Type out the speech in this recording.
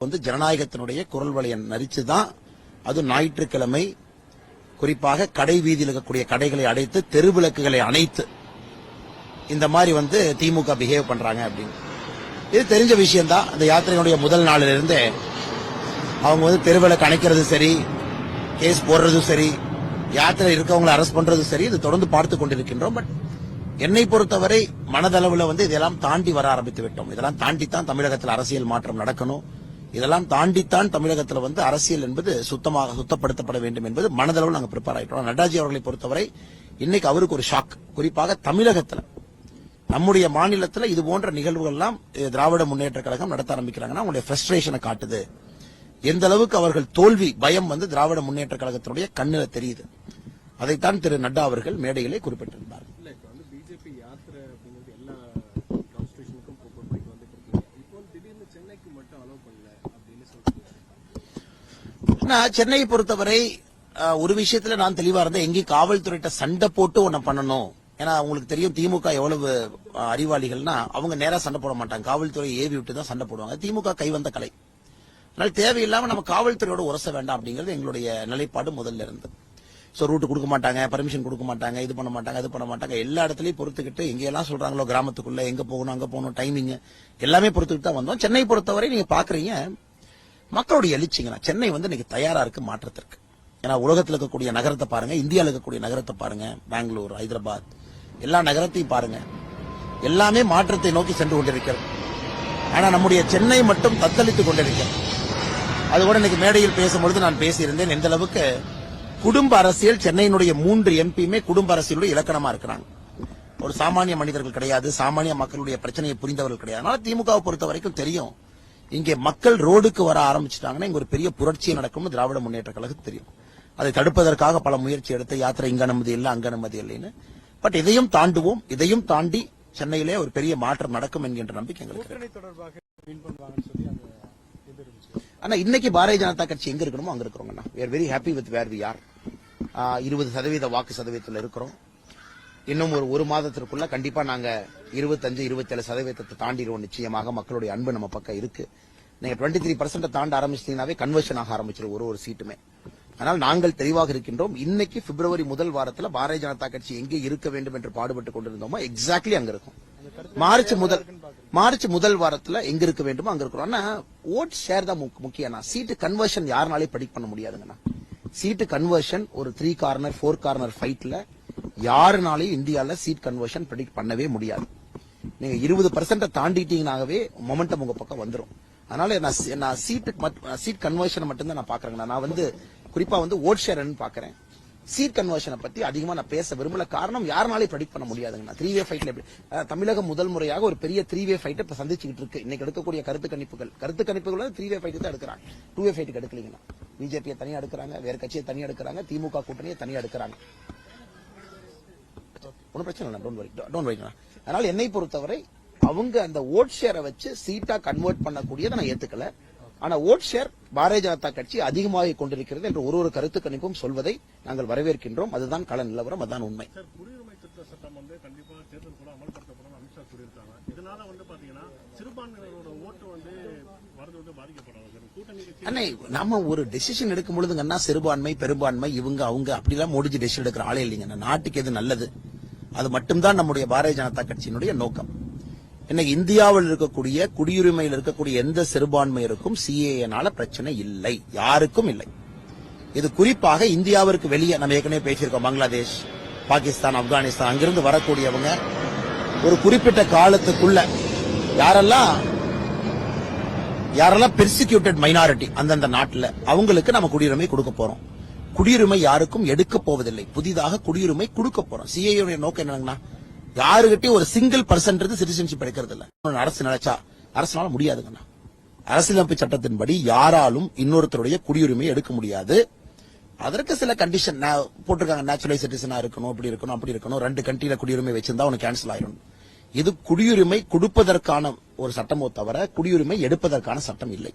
ஜனநாயகத்தினுடைய குரல் வலையை நரிச்சுதான் அது ஞாயிற்றுக்கிழமை குறிப்பாக கடை வீதியில் இருக்கக்கூடிய கடைகளை அடைத்து தெருவிளக்குகளை அணைத்து இந்த மாதிரி திமுக பிஹேவ் பண்றாங்க அப்படின்னு இது தெரிஞ்ச விஷயம் தான். அந்த யாத்திரையினுடைய முதல் நாளிலிருந்து அவங்க தெருவிளக்கு அணைக்கிறது சரி, கேஸ் போடுறதும் சரி, யாத்திரை இருக்கவங்களை அரெஸ்ட் பண்றதும் சரி, இது தொடர்ந்து பார்த்து கொண்டிருக்கின்றோம். பட் என்னை பொறுத்தவரை மனதளவுல இதெல்லாம் தாண்டி வர ஆரம்பித்து விட்டோம். இதெல்லாம் தாண்டித்தான் தமிழகத்தில் அரசியல் மாற்றம் நடக்கணும். இதெல்லாம் தாண்டித்தான் தமிழகத்தில் அரசியல் என்பது சுத்தப்படுத்தப்பட வேண்டும் என்பது மனதளவில் நாங்கள் ப்ரிப்பேர் ஆயிட்டோம். நட்டாஜி அவர்களை பொறுத்தவரை இன்னைக்கு அவருக்கு ஒரு ஷாக். குறிப்பாக தமிழகத்தில் நம்முடைய மாநிலத்தில் இது போன்ற நிகழ்வுகள் எல்லாம் திராவிட முன்னேற்ற கழகம் நடத்த ஆரம்பிக்கிறாங்கன்னா அவங்களுடைய ஃப்ரஸ்ட்ரேஷனை காட்டுது. எந்த அளவுக்கு அவர்கள் தோல்வி பயம் திராவிட முன்னேற்ற கழகத்தினுடைய கண்ணில தெரியுது. அதைத்தான் திரு நட்டா அவர்கள் மேடையிலே குறிப்பிட்டிருந்தார். சென்னையை பொறுத்தவரை ஒரு விஷயத்துல நான் தெளிவா இருந்தேன். எங்கேயும் காவல்துறையிட்ட சண்டை போட்டு ஒன்ன பண்ணணும். ஏன்னா உங்களுக்கு தெரியும் திமுக எவ்வளவு அறிவாளிகள்னா அவங்க நேரா சண்டை போட மாட்டாங்க. காவல்துறை ஏவி விட்டு தான் சண்டை போடுவாங்க. திமுக கைவந்த கலை. அதனால தேவையில்லாம நம்ம காவல்துறையோட உரச வேண்டாம் அப்படிங்கிறது எங்களுடைய நிலைப்பாடு முதல்ல இருந்து. சோ ரூட் கொடுக்க மாட்டாங்க, பர்மிஷன் கொடுக்க மாட்டாங்க, இது பண்ண மாட்டாங்க, அது பண்ண மாட்டாங்க. எல்லா இடத்துலயும் பொறுத்துக்கிட்டு எங்கெல்லாம் சொல்றாங்களோ கிராமத்துக்குள்ள எங்க போகணும், அங்க போகணும், டைமிங் எல்லாமே பொறுத்துக்கிட்டு தான் வந்தோம். சென்னை பொறுத்தவரை நீங்க பாக்குறீங்க மக்களுடைய எழுச்சிங்க. சென்னை இன்னைக்கு தயாரா இருக்கு மாற்றத்திற்கு. ஏன்னா உலகத்தில் இருக்கக்கூடிய நகரத்தை பாருங்க, இந்தியாவில் இருக்கக்கூடிய நகரத்தை பாருங்க, பெங்களூர், ஹைதராபாத் எல்லா நகரத்தையும் பாருங்க, எல்லாமே மாற்றத்தை நோக்கி சென்று கொண்டிருக்கிறது. ஆனா நம்முடைய சென்னை மட்டும் தத்தளித்துக் கொண்டிருக்கிறது. அது கூட இன்னைக்கு மேடையில் பேசும்பொழுது நான் பேசியிருந்தேன். எந்த அளவுக்கு குடும்ப அரசியல் சென்னையினுடைய 3 எம்பியுமே குடும்ப அரசியலுடைய இலக்கணமா இருக்கிறாங்க. ஒரு சாமானிய மனிதர்கள் கிடையாது, சாமானிய மக்களுடைய பிரச்சனையை புரிந்தவர்கள் கிடையாது. அதனால திமுகவை பொறுத்த வரைக்கும் தெரியும், இங்கே மக்கள் ரோடுக்கு வர ஆரம்பிச்சுட்டாங்கன்னா இங்க ஒரு பெரிய புரட்சி நடக்கும்னு திராவிட முன்னேற்ற கழகம் தெரியும். அதை தடுப்பதற்காக பல முயற்சி எடுத்த யாத்திரை இங்க அனுமதி இல்லை, அங்க அனுமதி இல்லைன்னு. பட் இதையும் தாண்டுவோம். இதையும் தாண்டி சென்னையிலே ஒரு பெரிய மாற்றம் நடக்கும் என்கின்ற நம்பிக்கை எங்களுக்கு. ஆனா இன்னைக்கு பாரதிய ஜனதா கட்சி எங்க இருக்கணுமோ அங்க இருக்கிறோம். we are very happy with where we are. 20% வாக்கு சதவீதத்தில் இருக்கிறோம். இன்னும் ஒரு மாதத்திற்குள்ள கண்டிப்பா நாங்க 25-27% தாண்டிடுவோம். நிச்சயமாக மக்களுடைய அன்பு நம்ம பக்கம் இருக்கு. நீங்க 23% தாண்ட ஆரம்பிச்சிட்டீங்கன்னாவே கன்வர்ஷன் ஆக ஆரம்பிச்சிடும் ஒரு சீட்டுமே. ஆனால் நாங்கள் தெளிவாக இருக்கின்றோம். இன்னைக்கு பிப்ரவரி முதல் வாரத்தில் பாரதிய ஜனதா கட்சி எங்கே இருக்க வேண்டும் என்று பாடுபட்டு கொண்டிருந்தோமோ எக்ஸாக்ட்லி அங்க இருக்கும். மார்ச் முதல் வாரத்தில் எங்க இருக்க வேண்டுமோ அங்க இருக்கிறோம். ஆனா ஓட் ஷேர் தான் முக்கியம். சீட்டு கன்வர்ஷன் யாருனாலே ப்ரெடிக்ட் பண்ண முடியாதுங்கண்ணா. சீட்டு கன்வர்ஷன் ஒரு 3 கார்னர் 4 கார்னர் ஃபைட்ல யாருனாலையும் இந்தியாவில் சீட் கன்வர்ஷன் ப்ரெடிக்ட் பண்ணவே முடியாது. நீங்க 20% தாண்டிட்டீங்கன்னாவே மொமெண்டம் உங்க பக்கம் வந்துடும். அதனால நான் சீட் கன்வர்ஷன் மட்டும்தான் நான் பாக்குறேங்க. நான் குறிப்பா ஓட் ஷேர் பாக்குறேன். சீட் கன்வர்ஷனை பத்தி அதிகமா நான் பேச விரும்பல. காரணம் யாருனாலையும் ப்ரெடிக்ட் பண்ண முடியாதுங்க. 3-வே ஃபைட்ல தமிழகம் முதல் முறையாக ஒரு பெரிய 3-வே ஃபைட் இப்ப சந்திச்சுக்கிட்டு இருக்கு. இன்னைக்கு எடுக்கக்கூடிய கருத்து கணிப்புகள் 3-வே ஃபைட் தான் எடுக்கிறாங்க. 2-வே ஃபைட்டுக்கு எடுக்கலீங்கன்னா பிஜேபியை தனியா எடுக்கிறாங்க, வேற கட்சியை தனியா எடுக்கிறாங்க, திமுக கூட்டணியை தனியா எடுக்கிறாங்க. ஒன்னும் பிரச்சனை இல்லை, டோன்ட் வரி. அதனால என்னை பொறுத்தவரை அவங்க அந்த ஓட் ஷேரை வச்சு சீட்டா கன்வெர்ட் பண்ணக்கூடியதை நான் ஏத்துக்கல. ஆனா ஓட் ஷேர் பாரதிய ஜனதா கட்சி அதிகமாக கொண்டிருக்கிறது என்று ஒரு கருத்து கணிப்பும் சொல்வதை நாங்கள் வரவேற்கின்றோம். அதுதான் கள நிலவரம், அதுதான் உண்மை. குடியுரிமை திருத்த சட்டம் கண்டிப்பா தேர்தல் கூட அமல்படுத்தப்படும் அமித்ஷா கூறியிருக்காங்க. இதனால பாத்தீங்கன்னா சிறுபான்மையினரோட ஓட்டு வரது பாதிக்கப்படாது. நம்ம ஒரு டெசிஷன் எடுக்கும் பொழுதுங்கன்னா சிறுபான்மை பெரும்பான்மை இவங்க அவங்க அப்படிலாம் முடிஞ்சு டெசிஷன் எடுக்கிற ஆளே இல்லைங்க. நாட்டுக்கு எது நல்லது அது மட்டும்தான் நம்முடைய பாரதிய ஜனதா கட்சியினுடைய நோக்கம். இன்னைக்கு இந்தியாவில் இருக்கக்கூடிய குடியுரிமையில் இருக்கக்கூடிய எந்த சிறுபான்மையருக்கும் சிஏஏனால பிரச்சனை இல்லை, யாருக்கும் இல்லை. இது குறிப்பாக இந்தியாவிற்கு வெளியே நம்ம ஏற்கனவே பேசியிருக்கோம். பங்களாதேஷ், பாகிஸ்தான், ஆப்கானிஸ்தான் அங்கிருந்து வரக்கூடியவங்க ஒரு குறிப்பிட்ட காலத்துக்குள்ள யாரெல்லாம் பெர்சிக்யூட்டட் மைனாரிட்டி அந்தந்த நாட்டில் அவங்களுக்கு நம்ம குடியுரிமை கொடுக்க போறோம். குடியுரிமை யாருக்கும் எடுக்க போவதில்லை, புதிதாக குடியுரிமை கொடுக்க போறோம். சிஏஏ நோக்கம் என்னன்னா யாருகிட்டயும் ஒரு சிங்கிள் பர்சன்ட் சிட்டிசன்ஷிப் எடுக்கிறது இல்ல. அரசு நினைச்சா அரசுனால முடியாதுங்கண்ணா. அரசியலமைப்பு சட்டத்தின்படி யாராலும் இன்னொருத்தருடைய குடியுரிமை எடுக்க முடியாது. அதற்கு சில கண்டிஷன் போட்டிருக்காங்க. நேச்சுரல் சிட்டிசனா இருக்கணும், அப்படி இருக்கணும், அப்படி இருக்கணும். 2 கண்ட்ரியில குடியுரிமை வச்சிருந்தா உனக்கு கேன்சல் ஆயிடும். இது குடியுரிமை கொடுப்பதற்கான ஒரு சட்டமோ தவிர குடியுரிமை எடுப்பதற்கான சட்டம் இல்லை.